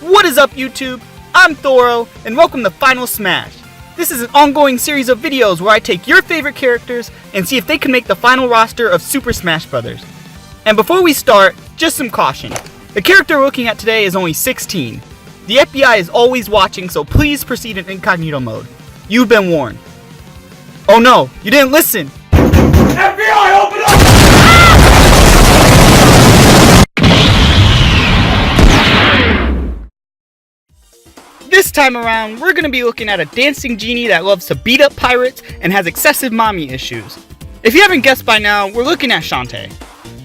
What is up, YouTube? I'm Thorrow, and welcome to Final Smash. This is an ongoing series of videos where I take your favorite characters and see if they can make the final roster of Super Smash Bros. And before we start, just some caution. The character we're looking at today is only 16. The FBI is always watching, so please proceed in incognito mode. You've been warned. Oh no, you didn't listen! FBI, open up! This time around, we're going to be looking at a dancing genie that loves to beat up pirates and has excessive mommy issues. If you haven't guessed by now, we're looking at Shantae.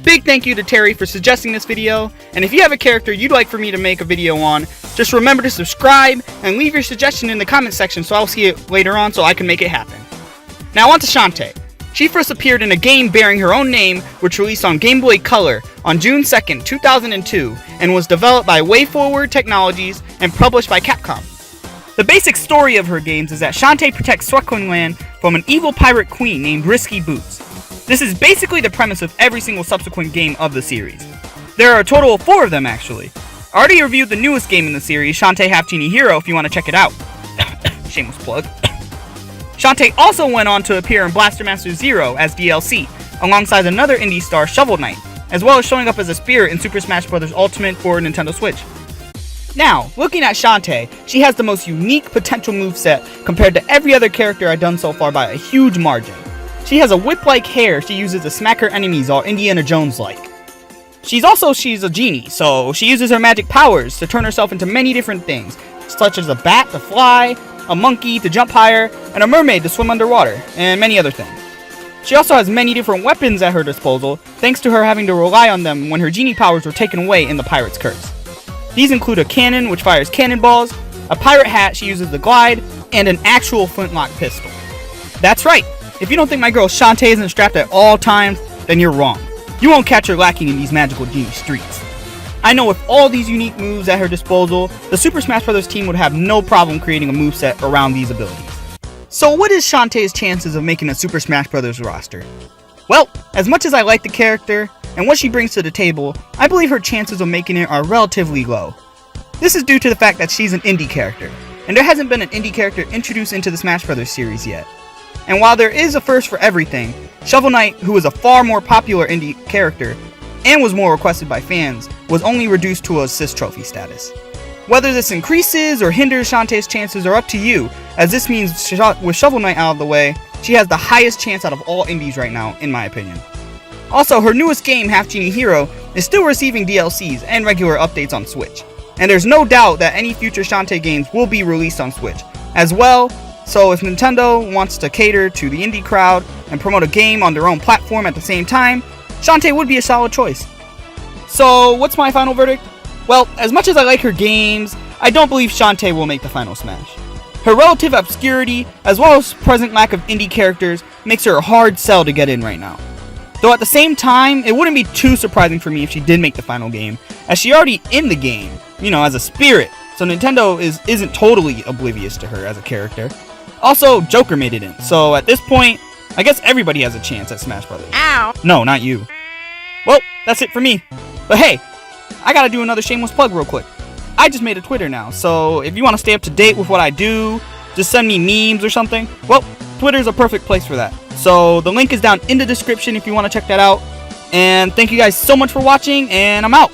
Big thank you to Terry for suggesting this video, and if you have a character you'd like for me to make a video on, just remember to subscribe and leave your suggestion in the comment section so I'll see it later on so I can make it happen. Now on to Shantae. She first appeared in a game bearing her own name, which released on Game Boy Color on June 2nd, 2002, and was developed by WayForward Technologies and published by Capcom. The basic story of her games is that Shantae protects Suicune Land from an evil pirate queen named Risky Boots. This is basically the premise of every single subsequent game of the series. There are a total of 4 of them actually. I already reviewed the newest game in the series, Shantae Half Genie Hero, if you want to check it out. Shameless plug. Shantae also went on to appear in Blaster Master Zero as DLC, alongside another indie star, Shovel Knight, as well as showing up as a spirit in Super Smash Bros. Ultimate for Nintendo Switch. Now, looking at Shantae, she has the most unique potential moveset compared to every other character I've done so far by a huge margin. She has a whip-like hair she uses to smack her enemies all Indiana Jones-like. She's a genie, so she uses her magic powers to turn herself into many different things, such as a bat to fly, a monkey to jump higher, and a mermaid to swim underwater, and many other things. She also has many different weapons at her disposal, thanks to her having to rely on them when her genie powers were taken away in the Pirate's Curse. These include a cannon which fires cannonballs, a pirate hat she uses to glide, and an actual flintlock pistol. That's right, if you don't think my girl Shantae isn't strapped at all times, then you're wrong. You won't catch her lacking in these magical genie streets. I know with all these unique moves at her disposal, the Super Smash Bros. Team would have no problem creating a moveset around these abilities. So what is Shantae's chances of making a Super Smash Bros. Roster? Well, as much as I like the character, and what she brings to the table, I believe her chances of making it are relatively low. This is due to the fact that she's an indie character, and there hasn't been an indie character introduced into the Smash Bros. Series yet. And while there is a first for everything, Shovel Knight, who is a far more popular indie character, and was more requested by fans, was only reduced to a assist trophy status. Whether this increases or hinders Shantae's chances are up to you, as this means with Shovel Knight out of the way, she has the highest chance out of all indies right now, in my opinion. Also, her newest game, Half Genie Hero, is still receiving DLCs and regular updates on Switch, and there's no doubt that any future Shantae games will be released on Switch as well, so if Nintendo wants to cater to the indie crowd and promote a game on their own platform at the same time, Shantae would be a solid choice. So, what's my final verdict? Well, as much as I like her games, I don't believe Shantae will make the final Smash. Her relative obscurity, as well as present lack of indie characters, makes her a hard sell to get in right now. Though at the same time, it wouldn't be too surprising for me if she did make the final game, as she's already in the game, as a spirit, so Nintendo isn't totally oblivious to her as a character. Also, Joker made it in, so at this point, I guess everybody has a chance at Smash Bros. Ow! No, not you. Well, that's it for me. But hey, I gotta do another shameless plug real quick. I just made a Twitter now, so if you want to stay up to date with what I do, just send me memes or something, well, Twitter's a perfect place for that. So the link is down in the description if you want to check that out. And thank you guys so much for watching, and I'm out.